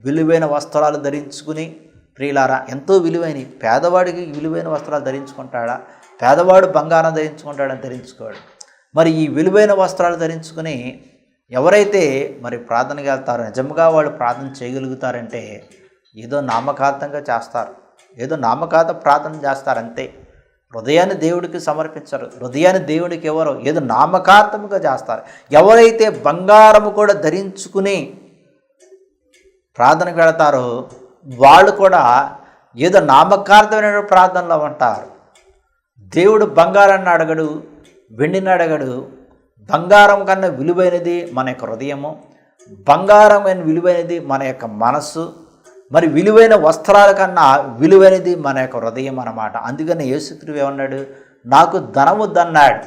విలువైన వస్త్రాలు ధరించుకుని, ప్రియులారా ఎంతో విలువైన పేదవాడికి విలువైన వస్త్రాలు ధరించుకుంటాడా? పేదవాడు బంగారం ధరించుకుంటాడని ధరించుకోడు. మరి ఈ విలువైన వస్త్రాలు ధరించుకుని ఎవరైతే మరి ప్రార్థనకి వెళ్తారో నిజంగా వాళ్ళు ప్రార్థన చేయగలుగుతారంటే ఏదో నామకార్థంగా చేస్తారు, ఏదో నామకార్థ ప్రార్థన చేస్తారు అంతే. హృదయాన్ని దేవుడికి సమర్పించరు, హృదయాన్ని దేవుడికి ఎవరో ఏదో నామకార్థముగా చేస్తారు. ఎవరైతే బంగారము కూడా ధరించుకుని ప్రార్థనకు వెళతారో వాళ్ళు కూడా ఏదో నామకార్థమైన ప్రార్థనలో ఉంటారు. దేవుడు బంగారాన్ని అడగడు, వెండిని అడగడు. బంగారం కన్నా విలువైనది మన యొక్క హృదయము, బంగారం కన్నా విలువైనది మన యొక్క మనస్సు, మరి విలువైన వస్త్రాల కన్నా విలువైనది మన యొక్క హృదయం అన్నమాట. అందుకని యేసుక్రీస్తు ఏమన్నాడు? నాకు ధనము వద్దన్నాడు,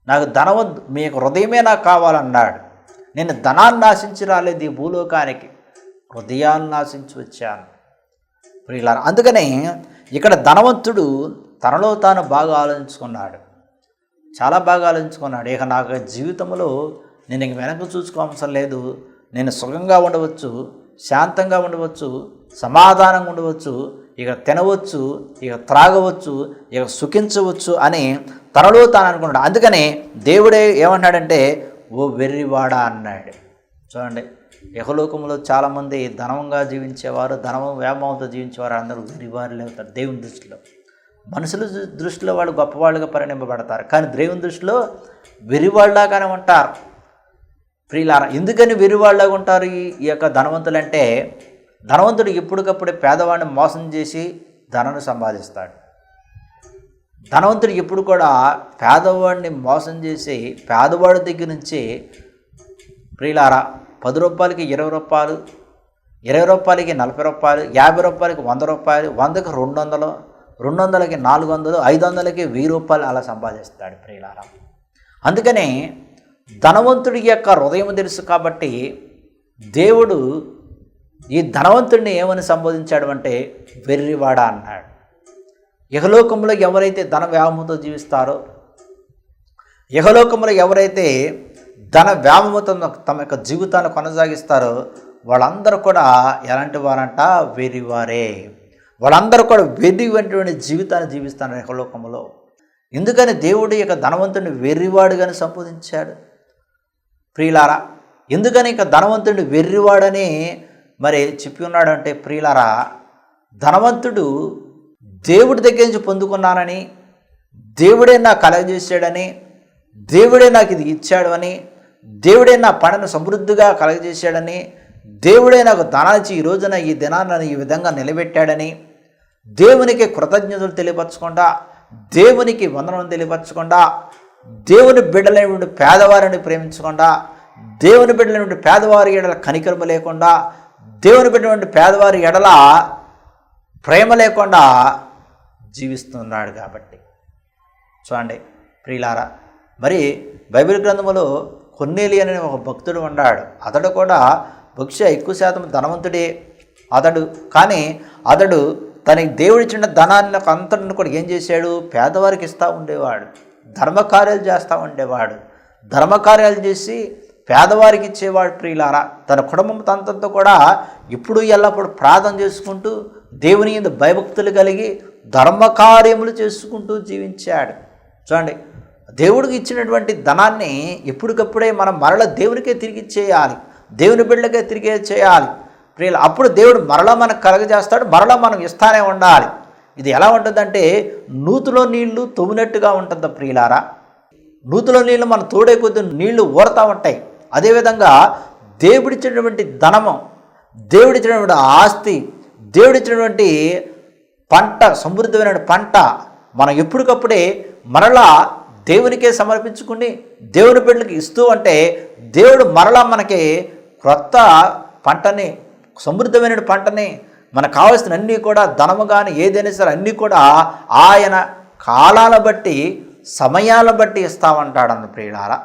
నాకు ధనము, మీ యొక్క హృదయమే నాకు కావాలన్నాడు. నేను ధనాన్ని ఆశించి రాలేదు ఈ భూలోకానికి, హృదయాన్ని ఆశించి వచ్చాను ప్రియులారా. అందుకనే ఇక్కడ ధనవంతుడు తనలో తాను బాగా ఆలోచించుకున్నాడు, చాలా బాగా ఆలోచించుకున్నాడు. ఇక నాకు జీవితంలో నేను ఇంక వెనక్కి చూసుకోవసరం లేదు, నేను సుఖంగా ఉండవచ్చు, శాంతంగా ఉండవచ్చు, సమాధానంగా ఉండవచ్చు, ఇక తినవచ్చు, ఇక త్రాగవచ్చు, ఇక సుఖించవచ్చు అని తనలో తాను అనుకున్నాడు. అందుకని దేవుడే ఏమన్నాడంటే ఓ వెర్రివాడా అన్నాడు. చూడండి, యహలోకంలో చాలామంది ధనంగా జీవించేవారు, వ్యామోహంతో జీవించేవారు అందరూ వెర్రివారులే అవుతారు దేవుని దృష్టిలో. మనుషుల దృష్టిలో వాళ్ళు గొప్పవాళ్ళుగా పరిగణింపబడతారు, కానీ దేవుని దృష్టిలో వెర్రివాళ్ళలాగానే ఉంటారు ప్రియులారా. ఎందుకని వెర్రివాళ్ళలాగా ఉంటారు ఈ యొక్క ధనవంతులంటే, ధనవంతుడు ఎప్పటికప్పుడే పేదవాడిని మోసం చేసి ధనాన్ని సంపాదిస్తాడు. ధనవంతుడు ఎప్పుడు కూడా పేదవాడిని మోసం చేసి పేదవాడి దగ్గర నుంచి ప్రియులారా 10 రూపాయలకి 20 రూపాయలు, 20 రూపాయలకి 40 రూపాయలు, 50 రూపాయలకి 100 రూపాయలు, 100కి 200, 200కి 400, 500కి 1000 రూపాయలు అలా సంపాదిస్తాడు ప్రియులారా. అందుకనే ధనవంతుడి యొక్క హృదయం తెలుసు కాబట్టి దేవుడు ఈ ధనవంతుడిని ఏమని సంబోధించాడు అంటే వెర్రివాడా అన్నాడు. ఇహలోకంలో ఎవరైతే ధన వ్యామోహంతో జీవిస్తారో, ఇహలోకంలో ఎవరైతే ధన వ్యామోహంతో తమ యొక్క జీవితాన్ని కొనసాగిస్తారో వాళ్ళందరూ కూడా ఎలాంటి వారంట? వెర్రివారే. వాళ్ళందరూ కూడా వెర్రివంటి జీవితాన్ని జీవిస్తారు ఇహలోకంలో. ఎందుకని దేవుడు ఇక ధనవంతుడిని వెర్రివాడుగాని సంబోధించాడు ప్రియులారా? ఎందుకని ఇక ధనవంతుడిని వెర్రివాడని మరి చెప్పి ఉన్నాడంటే ప్రియులారా, ధనవంతుడు దేవుడి దగ్గర నుంచి పొందుకున్నానని, దేవుడే నాకు కలగజేశాడని, దేవుడే నాకు ఇది ఇచ్చాడు అని, దేవుడే నా పనిని సమృద్ధిగా కలగజేశాడని, దేవుడే నాకు ధనాన్ని ఈ రోజున ఈ దినాన్ని ఈ విధంగా నిలబెట్టాడని దేవునికి కృతజ్ఞతలు తెలియపరచకుండా, దేవునికి వందనం తెలియపరచకుండా, దేవుని బిడ్డలైన పేదవారిని ప్రేమించకుండా, దేవుని బిడ్డలైన పేదవారి ఎడల కనికరము లేకుండా, దేవుని బిడ్డలైన పేదవారి ఎడల ప్రేమ లేకుండా జీవిస్తున్నాడు. కాబట్టి చూడండి ప్రియులారా, మరి బైబిల్ గ్రంథంలో కొర్నేలి అనే ఒక భక్తుడు ఉన్నాడు. అతడు కూడా బహుశా ఎక్కువ శాతం ధనవంతుడే అతడు. కానీ అతడు తనకి దేవుడిచ్చిన ధనాన్ని అంతటిని కూడా ఏం చేశాడు? పేదవారికి ఇస్తూ ఉండేవాడు, ధర్మకార్యాలు చేస్తూ ఉండేవాడు, ధర్మకార్యాలు చేసి పేదవారికి ఇచ్చేవాడు ప్రియులారా. తన కుటుంబం అంతతో కూడా ఇప్పుడు ఎల్లప్పుడు ప్రార్థన చేసుకుంటూ దేవుని యందు భయభక్తులు కలిగి ధర్మకార్యములు చేసుకుంటూ జీవించాడు. చూడండి, దేవుడికి ఇచ్చినటువంటి ధనాన్ని ఎప్పటికప్పుడే మనం మరల దేవునికే తిరిగి చేయాలి, దేవుని బిడ్డలకే తిరిగి చేయాలి ప్రియుల. అప్పుడు దేవుడు మరలా మనకు కలగజేస్తాడు, మరలా మనం ఇస్తానే ఉండాలి. ఇది ఎలా ఉంటుందంటే నూతిలో నీళ్లు తవ్వినట్టుగా ఉంటుంది ప్రియులారా. నూతిలో నీళ్లు మనం తోడే కొద్ది నీళ్లు ఊరుతూ ఉంటాయి. అదేవిధంగా దేవుడిచ్చినటువంటి ధనము, దేవుడిచ్చినటువంటి ఆస్తి, దేవుడిచ్చినటువంటి పంట, సమృద్ధమైన పంట మనం ఎప్పటికప్పుడే మరలా దేవునికే సమర్పించుకుని దేవుని బిడ్డలకి ఇస్తూ ఉంటే దేవుడు మరలా మనకి క్రొత్త పంటని, సమృద్ధమైన పంటని, మనకు కావాల్సిన అన్నీ కూడా ధనము కానీ ఏదైనా సరే అన్నీ కూడా ఆయన కాలాల బట్టి సమయాల బట్టి ఇస్తామంటాడు అన్న ప్రియులారా.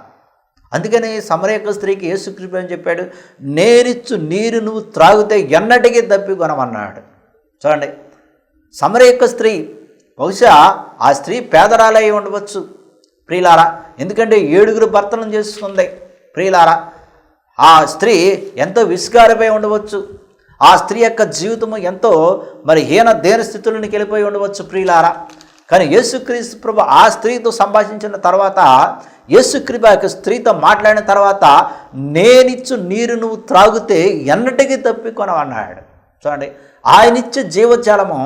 అందుకని సమరయక స్త్రీకి యేసుక్రీస్తు అని చెప్పాడు, నేనిచ్చు నీరు నువ్వు త్రాగితే ఎన్నటికీ దప్పికొనమన్నాడు. చూడండి, సమరయక స్త్రీ బహుశా ఆ స్త్రీ పేదరాలై ఉండవచ్చు ప్రియులారా. ఎందుకంటే 7 భర్తలను చేసుకుంది ప్రియులారా. ఆ స్త్రీ ఎంతో విస్కారపై ఉండవచ్చు. ఆ స్త్రీ యొక్క జీవితము ఎంతో మరి దేన స్థితుల్లోకి వెళ్ళిపోయి ఉండవచ్చు ప్రియులారా. కానీ యేసుక్రీస్తు ప్రభు ఆ స్త్రీతో సంభాషించిన తర్వాత, యేసుక్రీస్తు యొక్క స్త్రీతో మాట్లాడిన తర్వాత, నేనిచ్చు నీరు నువ్వు త్రాగితే ఎన్నటికీ తప్పికొనవన్నాడు. చూడండి, ఆయనిచ్చే జీవజలము,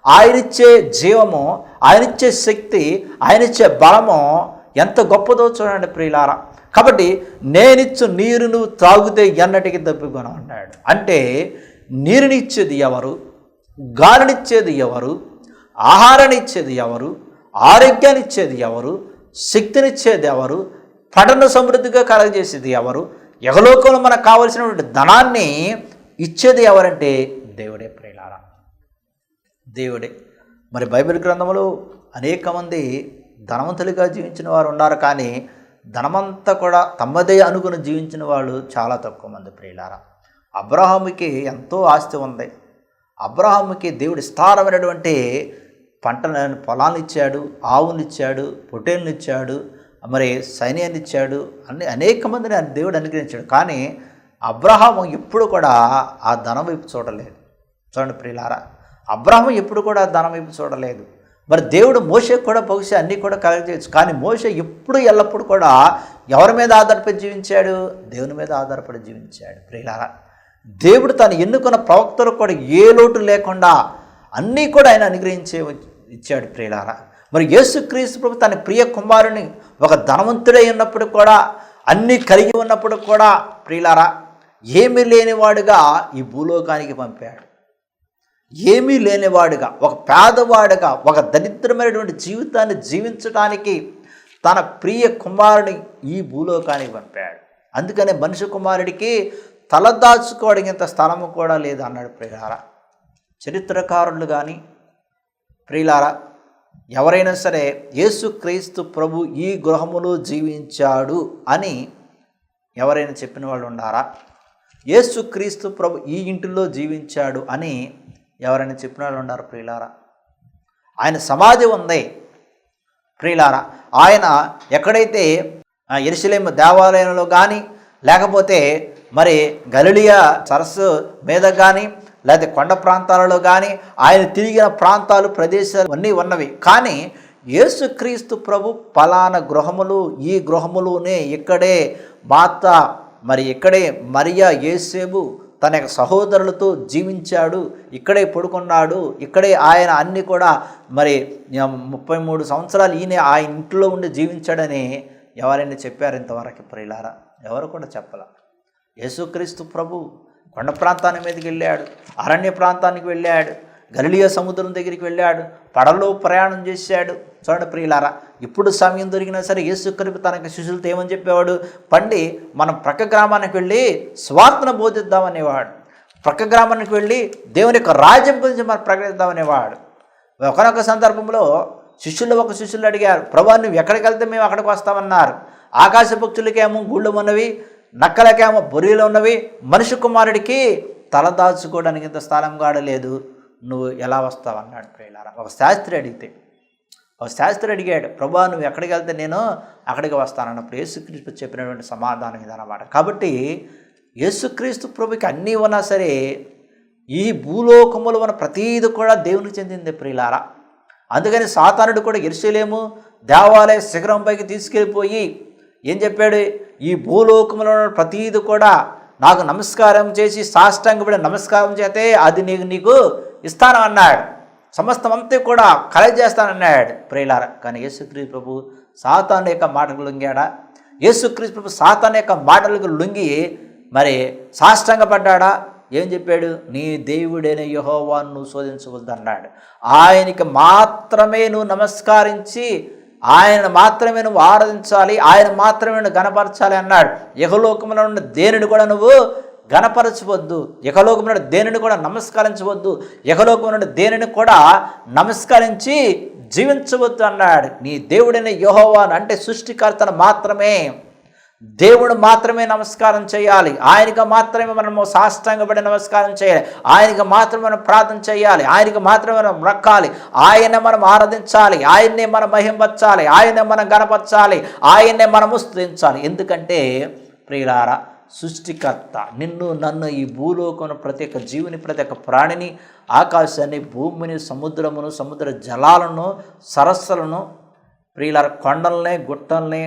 ఆయనిచ్చే జీవము, ఆయనిచ్చే శక్తి, ఆయనిచ్చే బలము ఎంత గొప్పదో చూడండి ప్రియులారా. కాబట్టి నేనిచ్చు నీరు నువ్వు త్రాగితే ఎన్నటికీ తప్పికొనవన్నాడు. అంటే నీరునిచ్చేది ఎవరు? గాలినిచ్చేది ఎవరు? ఆహారాన్నిచ్చేది ఎవరు? ఆరోగ్యాన్నిచ్చేది ఎవరు? శక్తినిచ్చేది ఎవరు? పటన సమృద్ధిగా కలగజేసేది ఎవరు? యహలోకంలో మనకు కావలసినటువంటి ధనాన్ని ఇచ్చేది ఎవరంటే దేవుడే ప్రియులారా, దేవుడే. మరి బైబిల్ గ్రంథంలో అనేక మంది ధనవంతులుగా జీవించిన వారు ఉన్నారు, కానీ ధనమంతా కూడా తమదే అనుకుని జీవించిన వాళ్ళు చాలా తక్కువ మంది ప్రియులారా. అబ్రహాముకి ఎంతో ఆస్తి ఉంది. అబ్రహాముకి దేవుడు విస్తారమైనటువంటి పొలాన్ని ఇచ్చాడు, ఆవుని ఇచ్చాడు, పొట్టేళ్ళని ఇచ్చాడు, మరి సైన్యాన్ని ఇచ్చాడు, అనేక మందిని దేవుడు అనుగ్రహించాడు. కానీ అబ్రహాము ఎప్పుడు కూడా ఆ ధనం వైపు చూడలేదు. చూడండి ప్రియులారా, అబ్రహాము ఎప్పుడు కూడా ధనం వైపు చూడలేదు. మరి దేవుడు మోషేకు కూడా బహుశా అన్నీ కూడా కలగజేయచ్చు, కానీ మోషే ఎప్పుడు ఎల్లప్పుడు కూడా ఎవరి మీద ఆధారపడి జీవించాడు? దేవుని మీద ఆధారపడి జీవించాడు ప్రియులారా. దేవుడు తను ఎన్నుకున్న ప్రవక్తలకు కూడా ఏ లోటు లేకుండా అన్నీ కూడా ఆయన అనుగ్రహించే ఇచ్చాడు ప్రియులారా. మరి యేసుక్రీస్తు ప్రభు తన ప్రియ కుమారుని ఒక ధనవంతుడై ఉన్నప్పుడు కూడా, అన్నీ కలిగి ఉన్నప్పుడు కూడా ప్రియులారా, ఏమీ లేనివాడుగా ఈ భూలోకానికి పంపాడు. ఏమీ లేనివాడుగా, ఒక పేదవాడుగా, ఒక దరిద్రమైనటువంటి జీవితాన్ని జీవించడానికి తన ప్రియ కుమారుని ఈ భూలోకానికి పంపాడు. అందుకనే మనిషి కుమారుడికి తలదాచుకోవడానికి స్థలము కూడా లేదు అన్నాడు ప్రియులారా. చరిత్రకారులు కానీ ప్రియులారా ఎవరైనా సరే యేసుక్రీస్తు ప్రభు ఈ గృహములో జీవించాడు అని ఎవరైనా చెప్పిన వాళ్ళు ఉన్నారా? యేసుక్రీస్తు ప్రభు ఈ ఇంటిలో జీవించాడు అని ఎవరైనా చెప్పిన వాళ్ళు ఉన్నారు ప్రియులారా? ఆయన సమాధి ఉంది ప్రియులారా. ఆయన ఎక్కడైతే యెరూషలేము దేవాలయంలో కానీ, లేకపోతే మరి గలిలయ సరస్సు మీద కానీ, లేకపోతే కొండ ప్రాంతాలలో కానీ ఆయన తిరిగిన ప్రాంతాలు, ప్రదేశాలు అన్నీ ఉన్నవి. కానీ యేసుక్రీస్తు ప్రభు పలానా గృహములు, ఈ గృహములోనే, ఇక్కడే ఇక్కడే మరియా యేసేపు తన యొక్క సహోదరులతో జీవించాడు, ఇక్కడే పడుకున్నాడు, ఇక్కడే ఆయన అన్నీ కూడా 33 సంవత్సరాలు ఈయన ఆ ఇంట్లో ఉండి జీవించాడని ఎవరైనా చెప్పారు ఇంతవరకు ప్రియులారా? ఎవరు కూడా చెప్పాల. యేసుక్రీస్తు ప్రభు కొండ ప్రాంతాన్ని మీదకి వెళ్ళాడు, అరణ్య ప్రాంతానికి వెళ్ళాడు, గలిలయ సముద్రం దగ్గరికి వెళ్ళాడు, పడవలో ప్రయాణం చేశాడు. చూడండి ప్రియులారా, ఇప్పుడు సమయం దొరికినా సరే యేసుక్రీస్తు తనకి శిష్యులతో ఏమని చెప్పేవాడు? పండి మనం ప్రక్క గ్రామానికి వెళ్ళి స్వార్థను బోధిద్దామనేవాడు. ప్రక్క గ్రామానికి వెళ్ళి దేవుని యొక్క రాజ్యం గురించి మనం ప్రకటిద్దామనేవాడు. ఒకనొక సందర్భంలో ఒక శిష్యులు అడిగారు, ప్రభు నువ్వు ఎక్కడికి వెళ్తే మేము అక్కడికి వస్తామన్నారు. ఆకాశ పక్షులకేమో గూళ్ళు ఉన్నవి, నక్కలకేమో బొరియలు ఉన్నవి, మనిషి కుమారుడికి తలదాచుకోవడానికి ఇంత స్థలం కాడలేదు, నువ్వు ఎలా వస్తావన్నాడు ప్రియులారా. ఒక శాస్త్రి అడిగాడు, ప్రభా నువ్వు ఎక్కడికి వెళ్తే నేను అక్కడికి వస్తానన్నప్పుడు యేసుక్రీస్తు చెప్పినటువంటి సమాధానం ఇదన్నమాట. కాబట్టి యేసుక్రీస్తు ప్రభుకి అన్నీ ఉన్నా సరే ఈ భూలోకములు ఉన్న ప్రతీది కూడా దేవునికి చెందింది ప్రియులారా. అందుకని సాతానుడు కూడా యెరూషలేము దేవాలయ శిఖరంపైకి తీసుకెళ్ళిపోయి ఏం చెప్పాడు? ఈ భూలోకములో ప్రతీది కూడా నాకు నమస్కారం చేసి సాష్టాంగపడి నమస్కారం చేస్తే అది నీకు ఇస్తాను అన్నాడు. సమస్తం అంతా కూడా కలగజేస్తానన్నాడు ప్రియులారా. కానీ యేసుక్రీస్తు ప్రభు సాతాను యొక్క మాటలకు లొంగాడా? యేసుక్రీస్తు ప్రభు సాతాను యొక్క మాటలకు లొంగి సాష్టాంగపడ్డాడా? ఏం చెప్పాడు? నీ దేవుడైన యెహోవాను నువ్వు శోధించవద్దు అన్నాడు. ఆయనకి మాత్రమే నువ్వు నమస్కరించి, ఆయన మాత్రమే నువ్వు ఆరాధించాలి, ఆయన మాత్రమే నువ్వు గణపరచాలి అన్నాడు. ఇహలోకములో ఉన్న దేనిని కూడా నువ్వు గణపరచవద్దు, ఇహలోకములో దేనిని కూడా నమస్కరించవద్దు, ఇహలోకములో దేనిని కూడా నమస్కరించి జీవించవద్దు అన్నాడు. నీ దేవుడైన యెహోవాను అంటే సృష్టికర్తను మాత్రమే, దేవుడు మాత్రమే నమస్కారం చేయాలి, ఆయనకు మాత్రమే మనము సాష్టాంగపడి నమస్కారం చేయాలి, ఆయనకు మాత్రమే మనం ప్రార్థన చేయాలి, ఆయనకు మాత్రమే మనం మొక్కాలి, ఆయన్నే మనం ఆరాధించాలి, ఆయన్నే మనం మహింపరచాలి, ఆయన్నే మనం గణపరచాలి, ఆయన్నే మనము స్తుతించాలి. ఎందుకంటే ప్రియులారా సృష్టికర్త. నిన్ను నన్ను ఈ భూలోకమును ప్రతి ఒక్క జీవిని ప్రతి ఒక్క ప్రాణిని ఆకాశాన్ని భూమిని సముద్రమును సముద్ర జలాలను సరస్సులను ప్రియులారా కొండల్ని గుట్టల్ని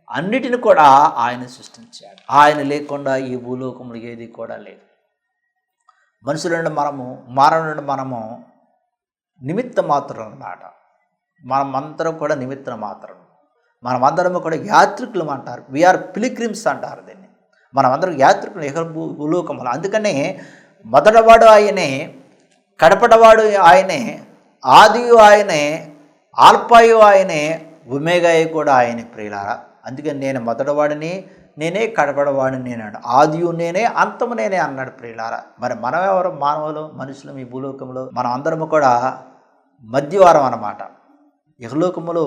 అన్నిటిని కూడా ఆయన సృష్టించాడు. ఆయన లేకుండా ఈ భూలోకంలో ఏది కూడా లేదు. మనుషుల నుండి మానవ నుండి మనము నిమిత్త మాత్రం అన్నమాట. మనమందరం కూడా నిమిత్త మాత్రం. మనమందరం కూడా యాత్రికులం అంటారు. వీఆర్ పిలిగ్రిమ్స్ అంటారు దీన్ని. మనమందరం యాత్రికులు ఇహ భూలోకంలో. అందుకనే మొదటవాడు ఆయనే, కడపటవాడు ఆయనే, ఆదియు ఆయనే, ఆల్పాయు ఆయనే, ఒమేగాయు కూడా ఆయనే ప్రియులారా. అందుకని నేను మొదటవాడిని నేనే, కడపడవాడిని నేనాడు, ఆదియు నేనే, అంతము నేనే అన్నాడు ప్రియులారా. మరి మనం ఎవరు? మానవులు, మనుషులు. ఈ భూలోకంలో మనం అందరము కూడా మధ్యవారం అన్నమాట. ఇహలోకములో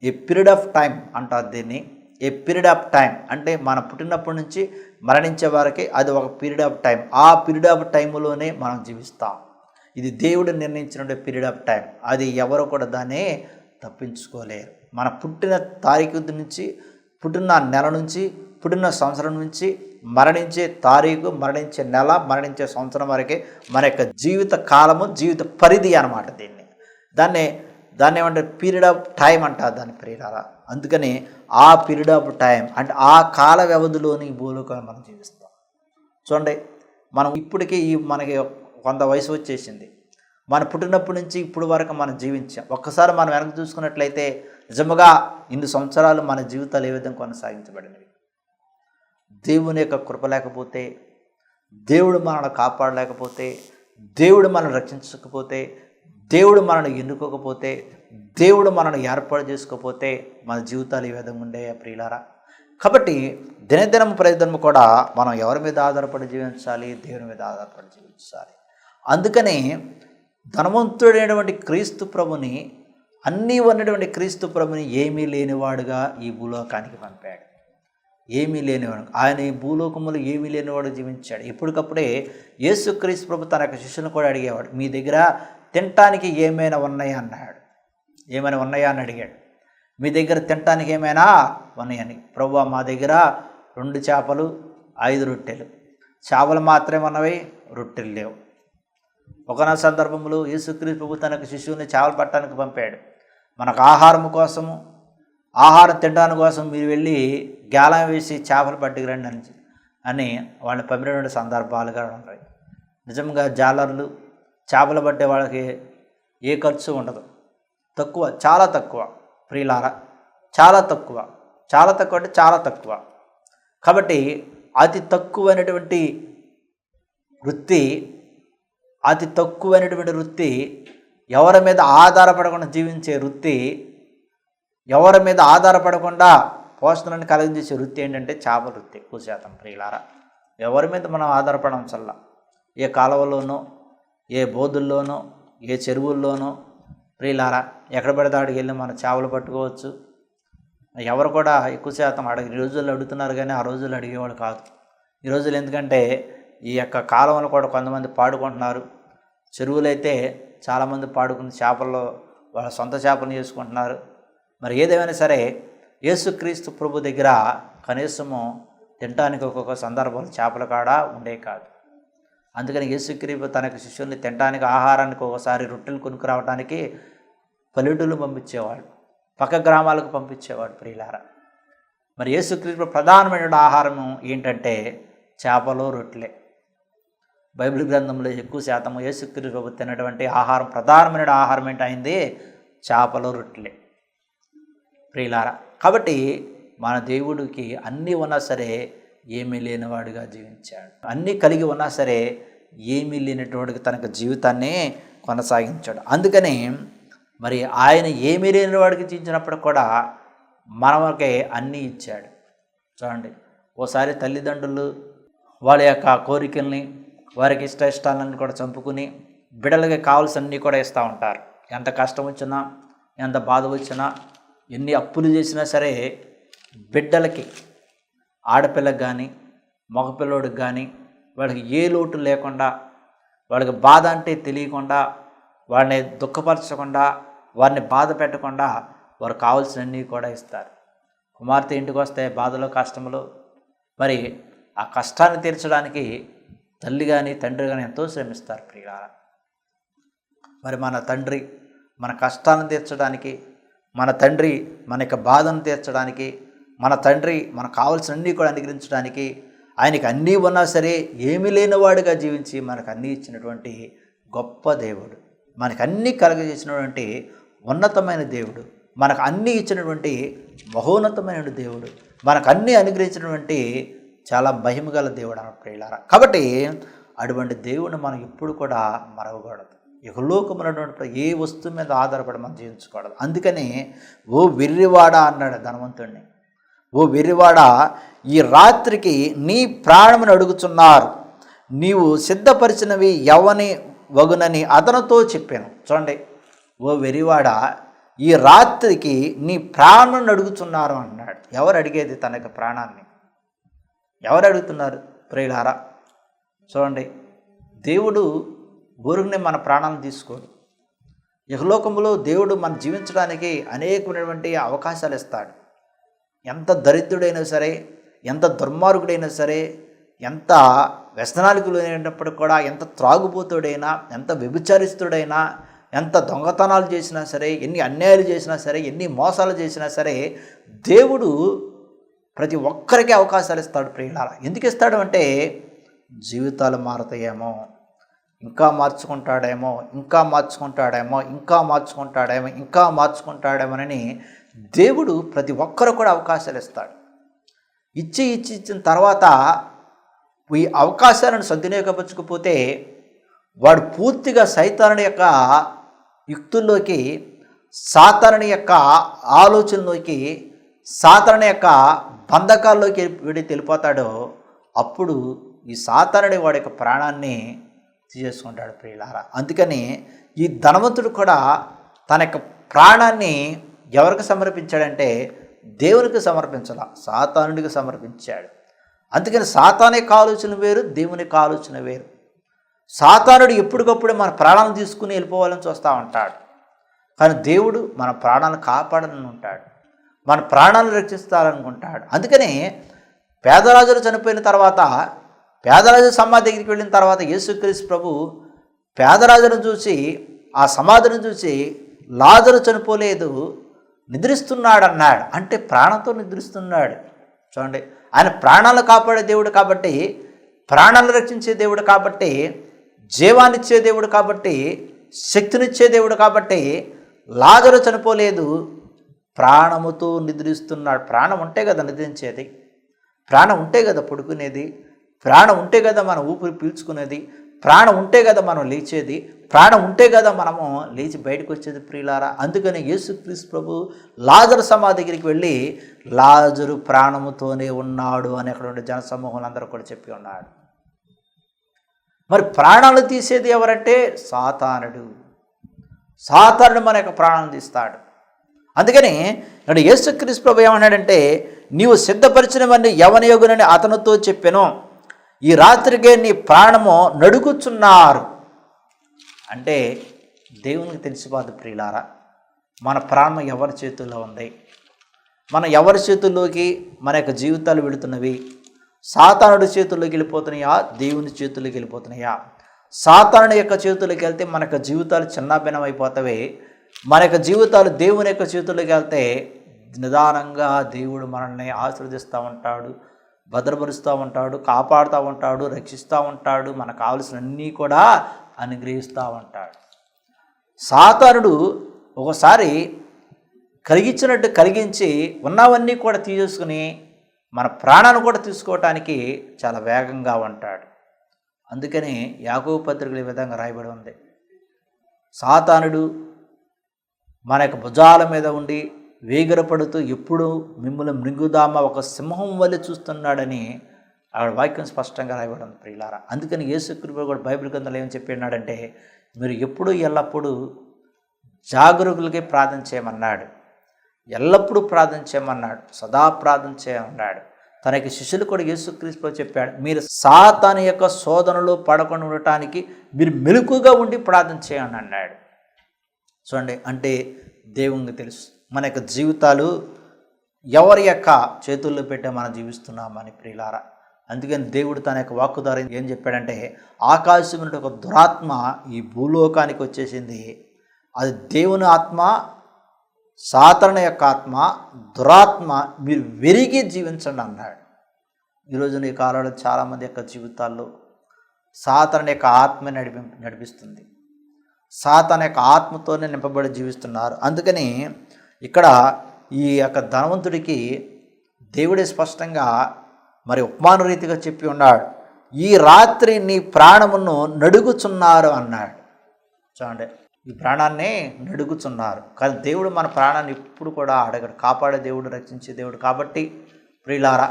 ఏ పీరియడ్ ఆఫ్ టైం అంటారు దీన్ని. ఏ పీరియడ్ ఆఫ్ టైం అంటే మనం పుట్టినప్పటి నుంచి మరణించే వారికి అది ఒక పీరియడ్ ఆఫ్ టైం. ఆ పీరియడ్ ఆఫ్ టైంలోనే మనం జీవిస్తాం. ఇది దేవుడు నిర్ణయించిన పీరియడ్ ఆఫ్ టైం. అది ఎవరు కూడా దాన్ని తప్పించుకోలేరు. మన పుట్టిన తారీఖు నుంచి, పుట్టిన నెల నుంచి, పుట్టిన సంవత్సరం నుంచి, మరణించే తారీఖు, మరణించే నెల, మరణించే సంవత్సరం వరకే మన యొక్క జీవిత కాలము, జీవిత పరిధి అన్నమాట. దాన్ని ఏమంటే పీరియడ్ ఆఫ్ టైం అంటారు దాని ప్రియులారా. అందుకని ఆ పీరియడ్ ఆఫ్ టైం అంటే ఆ కాల వ్యవధిలోని భూలోకంలో మనం జీవిస్తాం. చూడండి, మనం ఇప్పటికీ మనకి కొంత వయసు వచ్చేసింది. మన పుట్టినప్పటి నుంచి ఇప్పుడు వరకు మనం జీవించాం. ఒక్కసారి మనం వెనక్కి చూసుకున్నట్లయితే నిజముగా ఇన్ని సంవత్సరాలు మన జీవితాలు ఏ విధంగా కొనసాగించబడినవి. దేవుని యొక్క కృప లేకపోతే, దేవుడు మనల్ని కాపాడలేకపోతే, దేవుడు మనల్ని రక్షించకపోతే, దేవుడు మనల్ని ఎన్నుకోకపోతే, దేవుడు మనల్ని ఏర్పాటు చేసుకోకపోతే మన జీవితాలు ఈ విధంగా ఉండేవి ప్రియులారా. కాబట్టి దినదినం ప్రతిదినము కూడా మనం ఎవరి మీద ఆధారపడి జీవించాలి? దేవుని మీద ఆధారపడి జీవించాలి. అందుకని ధనవంతుడైనటువంటి క్రీస్తు ప్రభుని, అన్నీ ఉన్నటువంటి క్రీస్తు ప్రభుని ఏమీ లేనివాడుగా ఈ భూలోకానికి పంపాడు. ఏమీ లేనివాడు ఆయన ఈ భూలోకములు ఏమీ లేనివాడు జీవించాడు. ఇప్పటికప్పుడే యేసుక్రీస్తు ప్రభు తన యొక్క శిష్యులను కూడా అడిగేవాడు, మీ దగ్గర తినటానికి ఏమైనా ఉన్నాయా అన్నాడు. ఏమైనా ఉన్నాయా అని అడిగాడు. మీ దగ్గర తినటానికి ఏమైనా ఉన్నాయని. ప్రభువా, మా దగ్గర 2 చేపలు 5 రొట్టెలు. చేపలు మాత్రమే ఉన్నవి, రొట్టెలు లేవు. ఒకనొక సందర్భంలో యేసుక్రీస్తు ప్రభు తనకు శిష్యుల్ని చేపలు పట్టడానికి పంపాడు. మనకు ఆహారం కోసము, ఆహారం తినడానికి కోసం మీరు వెళ్ళి గాలం వేసి చేపలు పట్టుకురండి అని వాళ్ళని పంపినటువంటి సందర్భాలుగా ఉన్నాయి. నిజంగా జాలర్లు చేపలు పట్టే వాళ్ళకి ఏ ఖర్చు ఉండదు. తక్కువ, చాలా తక్కువ ప్రియులారా, చాలా తక్కువ. చాలా తక్కువ అంటే చాలా తక్కువ. కాబట్టి అతి తక్కువైనటువంటి వృత్తి, అతి తక్కువైనటువంటి వృత్తి, ఎవరి మీద ఆధారపడకుండా జీవించే వృత్తి, ఎవరి మీద ఆధారపడకుండా పోషణను కలిగించేసే వృత్తి ఏంటంటే చేపల వృత్తి. ఎక్కువ శాతం ప్రియులారా, ఎవరి మీద మనం ఆధారపడడం వల్ల ఏ కాలువలోనో, ఏ బోధుల్లోనో, ఏ చెరువుల్లోనో ప్రియులారా ఎక్కడ పడితే అక్కడికి వెళ్ళి మనం చేపలు పట్టుకోవచ్చు. ఎవరు కూడా ఎక్కువ శాతం ఈ రోజుల్లో అడుగుతున్నారు, కానీ ఆ రోజుల్లో అడిగేవాళ్ళు కాదు. ఈ రోజులు ఎందుకంటే ఈ యొక్క కాలంలో కూడా కొంతమంది పాడుకుంటున్నారు. చెరువులైతే చాలామంది పాడుకుని చేపల్లో వాళ్ళ సొంత చేపలను చేసుకుంటున్నారు. మరి ఏదేమైనా సరే యేసుక్రీస్తు ప్రభు దగ్గర కనీసము తినడానికి ఒక్కొక్క సందర్భంలో చేపల కాడ ఉండే కాదు. అందుకని యేసుక్రీస్తు తనకు శిష్యుల్ని తినడానికి, ఆహారానికి ఒకసారి రొట్టెలు కొనుక్కురావడానికి పల్లెటూళ్ళు పంపించేవాడు, పక్క గ్రామాలకు పంపించేవాడు ప్రియులారా. మరి యేసుక్రీస్తు ప్రధానమైన ఆహారం ఏంటంటే చేపలు, రొట్టెలే. బైబిల్ గ్రంథంలో ఎక్కువ శాతం యేసుక్రీస్తు ప్రభు తినటువంటి ఆహారం, ప్రధానమైన ఆహారం ఏంటైంది? చేపలు, రొట్టెలే ప్రియులారా. కాబట్టి మన దేవుడికి అన్నీ ఉన్నా సరే ఏమీ లేనివాడిగా జీవించాడు. అన్నీ కలిగి ఉన్నా సరే ఏమీ లేనటువంటికి తనకు జీవితాన్ని కొనసాగించాడు. అందుకని మరి ఆయన ఏమీ లేనివాడికి జీవించినప్పుడు కూడా మనకే అన్నీ ఇచ్చాడు. చూడండి, ఓసారి తల్లిదండ్రులు వాళ్ళ యొక్క కోరికల్ని, వారికి ఇష్టాలన్నీ కూడా చంపుకుని బిడ్డలకి కావాల్సినన్నీ కూడా ఇస్తూ ఉంటారు. ఎంత కష్టం వచ్చినా, ఎంత బాధ వచ్చినా, ఎన్ని అప్పులు చేసినా సరే బిడ్డలకి, ఆడపిల్లకి కానీ మగపిల్లోడికి కానీ వాళ్ళకి ఏ లోటు లేకుండా, వాళ్ళకి బాధ అంటే తెలియకుండా, వాడిని దుఃఖపరచకుండా, వారిని బాధ పెట్టకుండా వారు కావాల్సినవన్నీ కూడా ఇస్తారు. కుమార్తె ఇంటికి వస్తే బాధలో, కష్టంలో మరి ఆ కష్టాన్ని తీర్చడానికి తల్లి కానీ తండ్రి కానీ ఎంతో శ్రమిస్తారు ప్రియులారా. మరి మన తండ్రి మన కష్టాలను తీర్చడానికి, మన తండ్రి మన యొక్క బాధను తీర్చడానికి, మన తండ్రి మనకు కావాల్సినన్నీ కూడా అనుగ్రహించడానికి, ఆయనకి అన్నీ ఉన్నా సరే ఏమీ లేనివాడుగా జీవించి మనకు అన్నీ ఇచ్చినటువంటి గొప్ప దేవుడు, మనకు అన్నీ కలగజేసినటువంటి ఉన్నతమైన దేవుడు, మనకు అన్నీ ఇచ్చినటువంటి మహోన్నతమైన దేవుడు, మనకు అన్నీ అనుగ్రహించినటువంటి చాలా మహిమగల దేవుడు అన్న ప్రియులారా. కాబట్టి అటువంటి దేవుడిని మనం ఎప్పుడు కూడా మరవకూడదు. ఇహలోకమునటువంటి ఏ వస్తువు మీద ఆధారపడి మనం జీవించకూడదు. అందుకని ఓ వెర్రివాడా అన్నాడు ధనవంతుడిని, ఓ వెర్రివాడా, ఈ రాత్రికి నీ ప్రాణమును అడుగుచున్నారు, నీవు సిద్ధపరిచినవి ఎవని వగునని అతనితో చెప్పాను. చూడండి, ఓ వెర్రివాడా, ఈ రాత్రికి నీ ప్రాణాన్ని అడుగుతున్నారు అన్నాడు. ఎవరు అడిగేది తన యొక్క ప్రాణాన్ని? ఎవరు అడుగుతున్నారు ప్రియులారా? చూడండి, దేవుడు ఊరుకునే మన ప్రాణాలను తీసుకోడు. ఇహలోకములో దేవుడు మనం జీవించడానికి అనేకమైనటువంటి అవకాశాలు ఇస్తాడు. ఎంత దరిద్రుడైనా సరే, ఎంత దుర్మార్గుడైనా సరే, ఎంత వ్యసనాలకు లోనైనప్పటికీ కూడా, ఎంత త్రాగుబోతుడైనా, ఎంత వ్యభిచారిస్తుడైనా, ఎంత దొంగతనాలు చేసినా సరే, ఎన్ని అన్యాయాలు చేసినా సరే, ఎన్ని మోసాలు చేసినా సరే, దేవుడు ప్రతి ఒక్కరికి అవకాశాలు ఇస్తాడు ప్రియులారా. ఎందుకు ఇస్తాడు అంటే జీవితాలు మారుతాయేమో, ఇంకా మార్చుకుంటాడేమో, ఇంకా మార్చుకుంటాడేమో, ఇంకా మార్చుకుంటాడేమో, ఇంకా మార్చుకుంటాడేమోనని దేవుడు ప్రతి ఒక్కరు కూడా అవకాశాలు ఇస్తాడు. ఇచ్చిన తర్వాత ఈ అవకాశాలను సద్వినియోగపరచకపోతే వాడు పూర్తిగా సైతానుడి యొక్క యుక్తుల్లోకి, సాతానుడి యొక్క ఆలోచనలోకి, సాతానుడి యొక్క బంధకాల్లోకి వెళ్ళిపోతాడో అప్పుడు ఈ సాతానుడి వాడి యొక్క ప్రాణాన్ని తీసేసుకుంటాడు ప్రియులారా. అందుకని ఈ ధనవంతుడు కూడా తన యొక్క ప్రాణాన్ని ఎవరికి సమర్పించాడంటే దేవునికి సమర్పించాల, సాతానుడికి సమర్పించాడు. అందుకని సాతానుడి ఆలోచన వేరు, దేవుని ఆలోచన వేరు. సాతానుడు ఎప్పటికప్పుడు మన ప్రాణాలను తీసుకుని వెళ్ళిపోవాలని చూస్తూ ఉంటాడు, కానీ దేవుడు మన ప్రాణాలను కాపాడాలని ఉంటాడు, మన ప్రాణాలను రక్షిస్తారనుకుంటాడు. అందుకని పేదరాజులు చనిపోయిన తర్వాత, పేదరాజు సమాధి దగ్గరికి వెళ్ళిన తర్వాత యేసుక్రీస్తు ప్రభు పేదరాజును చూసి, ఆ సమాధిని చూసి, లాజరు చనిపోలేదు నిద్రిస్తున్నాడు అన్నాడు. అంటే ప్రాణంతో నిద్రిస్తున్నాడు. చూడండి, ఆయన ప్రాణాలను కాపాడే దేవుడు కాబట్టి, ప్రాణాలను రక్షించే దేవుడు కాబట్టి, జీవాన్నిచ్చే దేవుడు కాబట్టి, శక్తినిచ్చే దేవుడు కాబట్టి లాజరు చనిపోలేదు, ప్రాణముతో నిద్రిస్తున్నాడు. ప్రాణం ఉంటే కదా నిద్రించేది, ప్రాణం ఉంటే కదా పడుకునేది, ప్రాణం ఉంటే కదా మనం ఊపిరి పీల్చుకునేది, ప్రాణం ఉంటే కదా మనం లేచేది, ప్రాణం ఉంటే కదా మనము లేచి బయటకు వచ్చేది ప్రియులారా. అందుకని యేసుక్రీస్తు ప్రభు లాజరు సమాధి దగ్గరికి వెళ్ళి లాజరు ప్రాణముతోనే ఉన్నాడు అని అక్కడ ఉండే జనసమూహం అందరూ కూడా చెప్పి ఉన్నాడు. మరి ప్రాణాలు తీసేది ఎవరంటే సాతానుడు. సాతానుడు మన యొక్క ప్రాణాలను తీస్తాడు. అందుకని ఇక్కడ యేసుక్రీస్తు ప్రభు ఏమన్నాడంటే, నీవు సిద్ధపరిచినవన్నీ ఎవని యొగునని అతనితో చెప్పెను, ఈ రాత్రికే నీ ప్రాణము నడుగుచున్నారు. అంటే దేవునికి తెలిసిపోదు ప్రియులారా, మన ప్రాణం ఎవరి చేతుల్లో ఉంది, మన ఎవరి చేతుల్లోకి మన యొక్క జీవితాలు వెళుతున్నవి. సాతానుడి చేతుల్లోకి వెళ్ళిపోతున్నాయా, దేవుని చేతుల్లోకి వెళ్ళిపోతున్నాయా? సాతానుడి యొక్క చేతుల్లోకి వెళ్తే మన యొక్క జీవితాలు చిన్నాభిన్నం అయిపోతాయి. మన యొక్క జీవితాలు దేవుని యొక్క చేతుల్లోకి వెళ్తే నిదానంగా దేవుడు మనల్ని ఆశీర్వదిస్తూ ఉంటాడు, భద్రపరుస్తూ ఉంటాడు, కాపాడుతూ ఉంటాడు, రక్షిస్తూ ఉంటాడు, మనకు కావలసినన్నీ కూడా అనుగ్రహిస్తూ ఉంటాడు. సాతానుడు ఒకసారి కలిగించినట్టు కలిగించి ఉన్నవన్నీ కూడా తీసేసుకుని మన ప్రాణాన్ని కూడా తీసుకోవటానికి చాలా వేగంగా ఉంటాడు. అందుకని యాకోబు పత్రికలో ఈ విధంగా రాయబడి ఉంది, సాతానుడు మన యొక్క భుజాల మీద ఉండి వేగిరపడుతూ ఎప్పుడు మిమ్మల్ని మృంగుదామా ఒక సింహం వల్ల చూస్తున్నాడని అక్కడ వాక్యం స్పష్టంగా రాయబడి ఉంది ప్రియులారా. అందుకని యేసుక్రీస్తు కూడా బైబిల్ గ్రంథంలో ఏమని చెప్పినాడంటే, మీరు ఎప్పుడు ఎల్లప్పుడూ జాగరూకులకి ప్రార్థన చేయమన్నాడు, ఎల్లప్పుడూ ప్రార్థన చేయమన్నాడు, సదా ప్రార్థన చేయమన్నాడు. తనకి శిష్యులు కూడా యేసుక్రీస్తు చెప్పాడు, మీరు సాతాను యొక్క శోధనలో పడకుండా ఉండటానికి మీరు మెలకుగా ఉండి ప్రార్థన చేయండి అన్నాడు. చూడండి, అంటే దేవునికి తెలుసు మన యొక్క జీవితాలు ఎవరి యొక్క చేతుల్లో పెట్టే మనం జీవిస్తున్నామని ప్రియులారా. అందుకని దేవుడు తన యొక్క వాక్కు ద్వారా ఏం చెప్పాడంటే, ఆకాశం నుండి ఒక దురాత్మ ఈ భూలోకానికి వచ్చేసింది. అది దేవుని ఆత్మ, సాతాను యొక్క ఆత్మ, దురాత్మ. మీరు వెరిగి జీవించండి అన్నాడు. ఈరోజు ఈ కాలంలో చాలామంది యొక్క జీవితాల్లో సాతాను యొక్క ఆత్మ నడిపిస్తుంది. సాతాను యొక్క ఆత్మతోనే నింపబడి జీవిస్తున్నారు. అందుకని ఇక్కడ ఈ యొక్క ధనవంతుడికి దేవుడే స్పష్టంగా మరి ఉపమాన రీతిగా చెప్పి ఉన్నాడు, ఈ రాత్రి నీ ప్రాణమును నడుగుచున్నారు అన్నాడు. చూడండి, ఈ ప్రాణాన్ని నడుగుచున్నారు. కానీ దేవుడు మన ప్రాణాన్ని ఎప్పుడు కూడా అడగడు. కాపాడే దేవుడు, రక్షించే దేవుడు. కాబట్టి ప్రియులారా,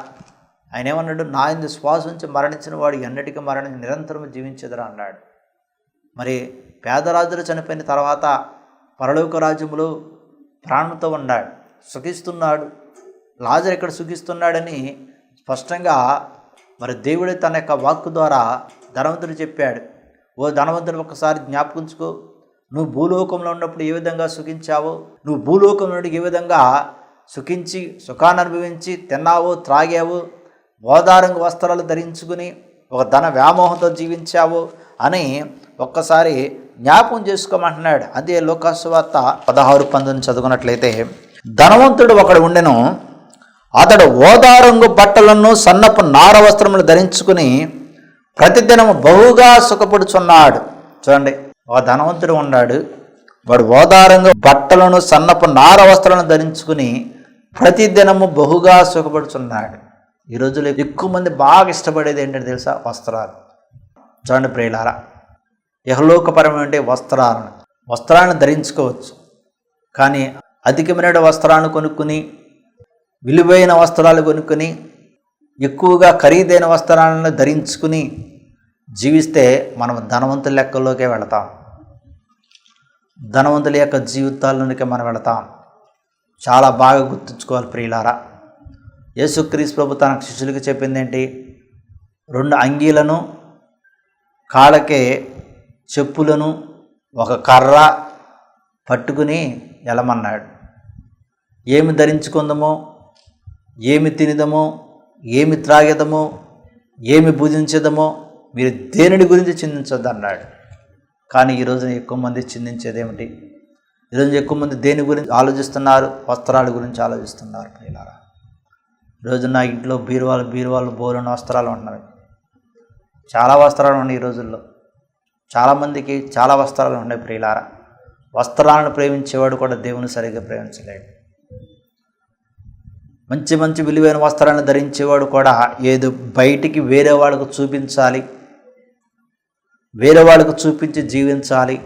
ఆయన ఏమన్నాడు, నా యందు శ్వాస ఉంచి మరణించిన వాడు ఎన్నటికీ మరణించి నిరంతరం జీవించదురా అన్నాడు. మరి పేదరాజులు చనిపోయిన తర్వాత పరలోక రాజ్యములో ప్రాణంతో ఉన్నాడు, సుఖిస్తున్నాడు. లాజరు ఇక్కడ సుఖిస్తున్నాడని స్పష్టంగా మరి దేవుడే తన యొక్క వాక్కు ద్వారా ధనవంతుడు చెప్పాడు. ఓ ధనవంతుడు, ఒకసారి జ్ఞాపకించుకో, నువ్వు భూలోకంలో ఉన్నప్పుడు ఏ విధంగా సుఖించావో, నువ్వు భూలోకం నుండి ఏ విధంగా సుఖించి సుఖాన్ని అనుభవించి తిన్నావో, త్రాగావో, ఓదారంగు వస్త్రాలు ధరించుకుని ఒక ధన వ్యామోహంతో జీవించావు అని ఒక్కసారి జ్ఞాపకం చేసుకోమంటున్నాడు. అదే లోకాసు వార్త 16:19 చదువుకున్నట్లయితే, ధనవంతుడు ఒకడు ఉండెను, అతడు ఓదారంగు బట్టలను సన్నపు నార వస్త్రములు ధరించుకుని ప్రతిదినము బహుగా సుఖపడుచున్నాడు. చూడండి, ఒక ధనవంతుడు ఉన్నాడు, వాడు ఓదారంగు బట్టలను సన్నపు నార వస్త్రాలను ధరించుకుని ప్రతిదినము బహుగా సుఖపడుచున్నాడు. ఈ రోజుల్లో ఎక్కువ మంది బాగా ఇష్టపడేది ఏంటంటే తెలుసా, వస్త్రాలు. చూడండి ప్రియులారా, ఇహలోకపరమైన వస్త్రాలను ధరించుకోవచ్చు, కానీ అధికమైన వస్త్రాలను కొనుక్కుని, విలువైన వస్త్రాలు కొనుక్కొని, ఎక్కువగా ఖరీదైన వస్త్రాలను ధరించుకుని జీవిస్తే మనం ధనవంతుల లెక్కల్లోకే వెళతాం. ధనవంతుల యొక్క జీవితాల్లోనికే మనం వెళతాం. చాలా బాగా గుర్తుంచుకోవాలి ప్రియులారా. యేసుక్రీస్తు ప్రభు తన శిష్యులకు చెప్పింది ఏంటి, 2 అంగీలను, కాళ్ళకే చెప్పులను, ఒక కర్ర పట్టుకుని వెళ్ళమన్నాడు. ఏమి ధరించుకుందామో, ఏమి తినదమో, ఏమి త్రాగేదమో, ఏమి భుజించేదమో మీరు దేనిని గురించి చింతించొద్దు అన్నాడు. కానీ ఈరోజు ఎక్కువ మంది చింతించేది ఏమిటి? ఈరోజు ఎక్కువ మంది దేని గురించి ఆలోచిస్తున్నారు? వస్త్రాల గురించి ఆలోచిస్తున్నారు ప్రియులారా. ఈరోజు నా ఇంట్లో బీరువాలు బోలెడు వస్త్రాలు ఉంటున్నాయి. చాలా వస్త్రాలు ఉన్నాయి ఈ రోజుల్లో. చాలామందికి చాలా వస్త్రాలు ఉన్నాయి ప్రియులారా. వస్త్రాలను ప్రేమించేవాడు కూడా దేవుని సరిగ్గా ప్రేమించలేడు. మంచి మంచి విలువైన వస్త్రాలను ధరించేవాడు కూడా ఏదో బయటికి వేరే వాళ్ళకు చూపించాలి, వేరే వాళ్ళకు చూపించి జీవించాలి,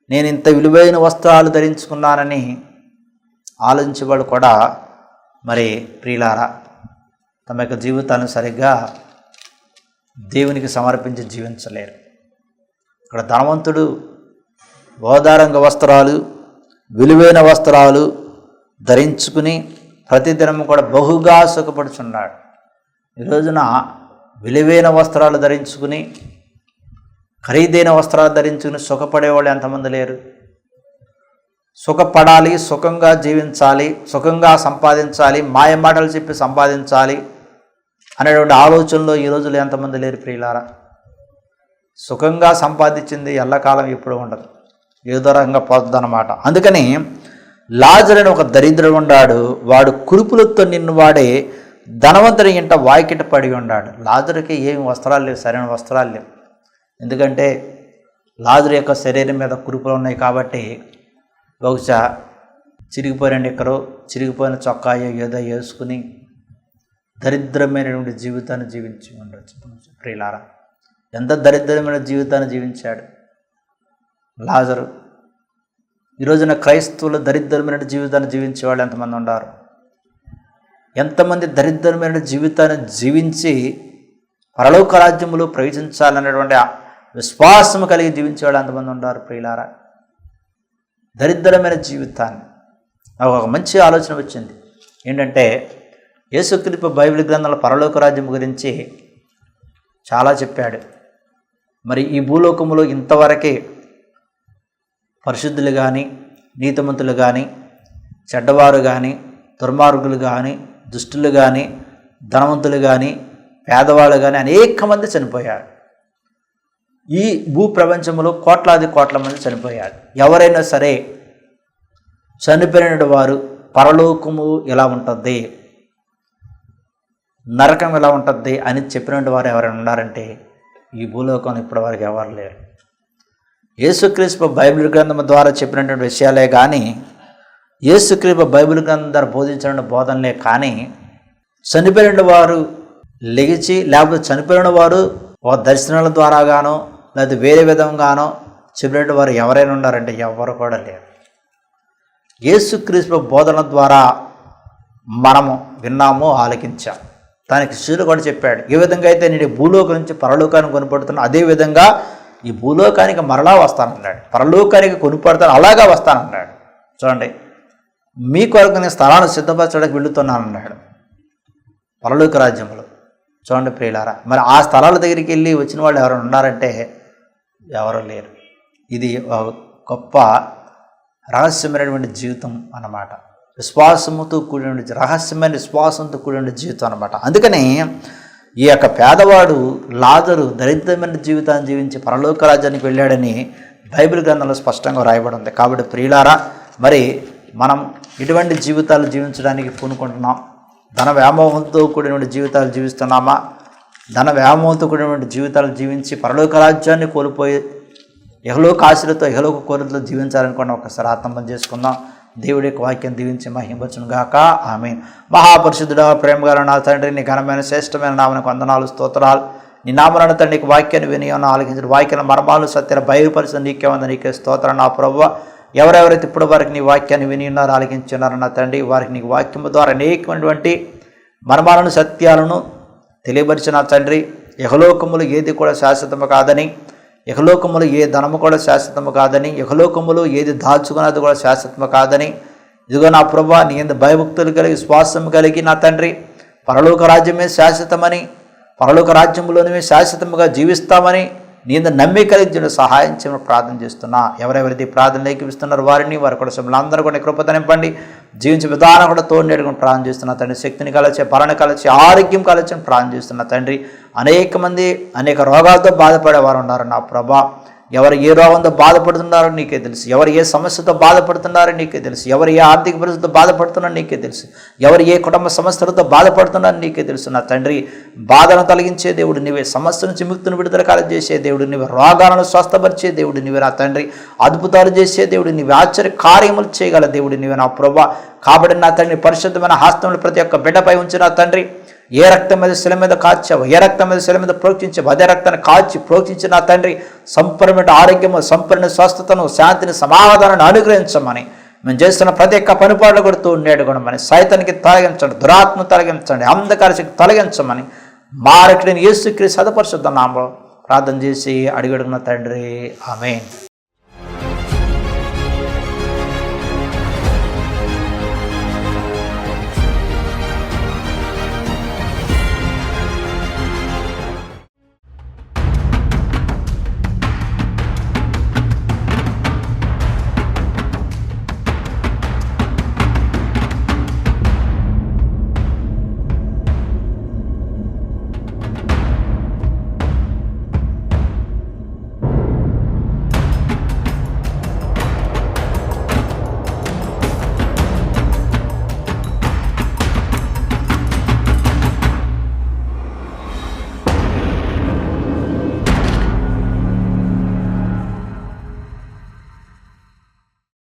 నేను ఇంత విలువైన వస్త్రాలు ధరించుకున్నానని ఆలోచించేవాడు కూడా మరి ప్రియులారా తమ యొక్క జీవితాలను సరిగ్గా దేవునికి సమర్పించి జీవించలేరు. ఇక్కడ ధనవంతుడు ఓదారంగ వస్త్రాలు, విలువైన వస్త్రాలు ధరించుకుని ప్రతిదినం కూడా బహుగా సుఖపడుచున్నాడు. ఈ రోజున విలువైన వస్త్రాలు ధరించుకుని, ఖరీదైన వస్త్రాలు ధరించుకుని సుఖపడేవాళ్ళు ఎంతమంది లేరు? సుఖపడాలి, సుఖంగా జీవించాలి, సుఖంగా సంపాదించాలి, మాయ మాటలు చెప్పి సంపాదించాలి అనేటువంటి ఆలోచనలో ఈ రోజుల్లో ఎంతమంది లేరు ప్రియులారా? సుఖంగా సంపాదించింది ఎల్లకాలం ఎప్పుడు ఉండదు, ఏదో రకంగా పోతుందన్నమాట. అందుకని లాజరు అని ఒక దరిద్రుడు ఉన్నాడు, వాడు కురుపులతో నిన్నువాడే ధనవంతుడి ఇంట వాకిట పడి ఉన్నాడు. లాజరుకి ఏమి వస్త్రాలు లేవు, సరైన వస్త్రాలు లేవు. ఎందుకంటే లాజరు యొక్క శరీరం మీద కురుపులు ఉన్నాయి కాబట్టి బహుశా చిరిగిపోయిన నిక్కరు, చిరిగిపోయిన చొక్కాయో ఏదో వేసుకుని దరిద్రమైనటువంటి జీవితాన్ని జీవించి ఉండొచ్చు. ప్రియులారా, ఎంత దరిద్రమైన జీవితాన్ని జీవించాడు లాజరు. ఈరోజున క్రైస్తవులు దరిద్రమైన జీవితాన్ని జీవించేవాళ్ళు ఎంతమంది ఉన్నారు? ఎంతమంది దరిద్రమైన జీవితాన్ని జీవించి పరలోక రాజ్యములో ప్రవేశించాలనేటువంటి విశ్వాసం కలిగి జీవించేవాళ్ళు ఎంతమంది ఉన్నారు ప్రియులారా? దరిద్రమైన జీవితాన్ని. నాకు ఒక మంచి ఆలోచన వచ్చింది. ఏంటంటే యేసుక్రీస్తు బైబిల్ గ్రంథంలో పరలోక రాజ్యం గురించి చాలా చెప్పాడు. మరి ఈ భూలోకములో ఇంతవరకే పరిశుద్ధులు కానీ, నీతిమంతులు కానీ, చెడ్డవారు కానీ, దుర్మార్గులు కానీ, దుష్టులు కానీ, ధనవంతులు కానీ, పేదవాళ్ళు కానీ అనేక మంది చనిపోయారు. ఈ భూప్రపంచంలో కోట్లాది కోట్ల మంది చనిపోయారు. ఎవరైనా సరే చనిపోయిన వారు పరలోకము ఎలా ఉంటుంది, నరకం ఎలా ఉంటుంది అని చెప్పినటువంటి వారు ఎవరైనా ఉన్నారంటే ఈ భూలోకంలో ఇప్పటివరకు ఎవరు లేరు. యేసుక్రీస్తు బైబిల్ గ్రంథం ద్వారా చెప్పినటువంటి విషయాలే కానీ, యేసుక్రీస్తు బైబిల్ గ్రంథం ద్వారా బోధించిన బోధనలే కానీ, చనిపోయిన వారు లెగిచి లేకపోతే చనిపోయిన వారు ఒక దర్శనాల ద్వారాగానో లేదా వేరే విధంగానో చెప్పినట్టు వారు ఎవరైనా ఉన్నారంటే ఎవరు కూడా లేరు. యేసుక్రీస్తు బోధన ద్వారా మనము విన్నాము, ఆలకించాం. దానికి శిష్యులు కూడా చెప్పాడు, ఏ విధంగా అయితే నేను భూలోకం నుంచి పరలోకానికి కొనుపడుతున్నా అదేవిధంగా ఈ భూలోకానికి మరలా వస్తానన్నాడు, పరలోకానికి కొనుపడతాను అలాగా వస్తానన్నాడు. చూడండి, మీ కొరకు నేను స్థలాన్ని సిద్ధపరచడానికి వెళుతున్నానన్నాడు పరలోక రాజ్యంలో. చూడండి ప్రియులారా, మరి ఆ స్థలాల దగ్గరికి వెళ్ళి వచ్చిన వాళ్ళు ఎవరైనా ఉన్నారంటే ఎవరు లేరు. ఇది గొప్ప రహస్యమైనటువంటి జీవితం అన్నమాట. విశ్వాసముతో కూడిన రహస్యమైన విశ్వాసంతో కూడిన జీవితం అన్నమాట. అందుకని ఈ యొక్క పేదవాడు లాజరు దరిద్రమైన జీవితాన్ని జీవించి పరలోక రాజ్యానికి వెళ్ళాడని బైబిల్ గ్రంథంలో స్పష్టంగా రాయబడి ఉంది. కాబట్టి ప్రియులారా, మరి మనం ఇటువంటి జీవితాలు జీవించడానికి పూనుకుంటున్నాం. ధన వ్యామోహంతో కూడినటువంటి జీవితాలు జీవిస్తున్నామా? ధన వ్యామోహంతో కూడినటువంటి జీవితాలు జీవించి పరలోక రాజ్యాన్ని కోల్పోయి ఇహలోక ఆశలతో ఇహలోక కోరికలతో జీవించాలనుకున్న ఒకసారి ఆత్మం చేసుకుందాం. దేవుడి యొక్క వాక్యం దీవించి మహిమవచ్చును గాక. ఆమేన్. మహాపరిశుద్ధుడా, ప్రేమగల నా తండ్రి, నీ ఘనమైన శ్రేష్టమైన నామనికి వందనాలు, స్తోత్రాలు. నీ నామన తండ్రికి వాక్యాన్ని వినియోగం ఆలకించిన వాక్యాల మర్మాలు సత్యన బయలుపరిచిన నీకే వంద, నీకే స్తోత్రం. నా ప్రభువా, ఎవరెవరైతే ఇప్పుడు వారికి నీ వాక్యాన్ని విని ఉన్నారు, ఆలకించున్నారు నా తండ్రి, వారికి నీ వాక్యము ద్వారా అనేకమైనటువంటి మర్మాలను సత్యాలను తెలియపరిచిన తండ్రి, ఇహలోకములు ఏది కూడా శాశ్వతము కాదని, ఇహలోకములు ఏ ధనము కూడా శాశ్వతము కాదని, ఇహలోకములు ఏది దాచుకున్నది కూడా శాశ్వతము కాదని, ఇదిగో నా ప్రభువా, నీ యందు భయభక్తులు కలిగి విశ్వాసం కలిగి నా తండ్రి పరలోక రాజ్యమే శాశ్వతమని, పరలోక రాజ్యంలోనే శాశ్వతముగా జీవిస్తామని నీ యందు నమ్మిక కలిగి సహాయం చేయమని ప్రార్థన చేస్తున్నా. ఎవరెవరైతే ప్రార్థన ఏకీపిస్తున్నారు వారిని, వారి కూడా అందరూ కూడా కృపత నింపండి. జీవించే విధానం కూడా తోడునేడుకుని ప్రార్థన చేస్తున్నా తండ్రి. శక్తిని కలచి, బలన కలచి, ఆరోగ్యం కలచని ప్రార్థన చేస్తున్నా తండ్రి. అనేక మంది అనేక రోగాలతో బాధపడేవారు ఉన్నారు నా ప్రభా. ఎవరు ఏ రోగంతో బాధపడుతున్నారో నీకే తెలుసు, ఎవరు ఏ సమస్యతో బాధపడుతున్నారో నీకే తెలుసు, ఎవరు ఏ ఆర్థిక పరిస్థితితో బాధపడుతున్నారో నీకే తెలుసు, ఎవరు ఏ కుటుంబ సమస్యలతో బాధపడుతున్నారో నీకే తెలుసు నా తండ్రి. బాధను తొలగించే దేవుడు నీవే, సమస్య నుంచి ముక్తిని విడుదల కలగజేసే దేవుడు నీవే, రోగాలను స్వస్థపరిచే దేవుడు నీవే నా తండ్రి, అద్భుతాలు చేసే దేవుడు నీవే, ఆశ్చర్య కార్యములు చేయగల దేవుడు నీవే నా ప్రభా. కాబట్టి నా తండ్రి, పరిశుద్ధమైన హస్తములు ప్రతి ఒక్క బిడ్డపై ఉంచి నా తండ్రి, ఏ రక్తం మీద శిల మీద కాచావు, ఏ రక్తం మీద శిల మీద ప్రోక్షించావు, అదే రక్తాన్ని కాచి ప్రోక్షించి నా తండ్రి సంపూర్ణమైన ఆరోగ్యము, సంపూర్ణ స్వస్థతను, శాంతిని, సమాధానాన్ని అనుగ్రహించమని, మేము చేస్తున్న ప్రతి ఒక్క పనిపాట్లు కొడుతూ ఉండేడు కూడా మన సైతానికి తొలగించండి, దురాత్మ తొలగించండి, అంధకార శక్తి తొలగించమని మా రక్షకుడైన యేసుక్రీస్తు సదపరిశుద్ధ నామములో ప్రార్థన చేసి అడిగడుగున్న తండ్రి. ఆమేన్.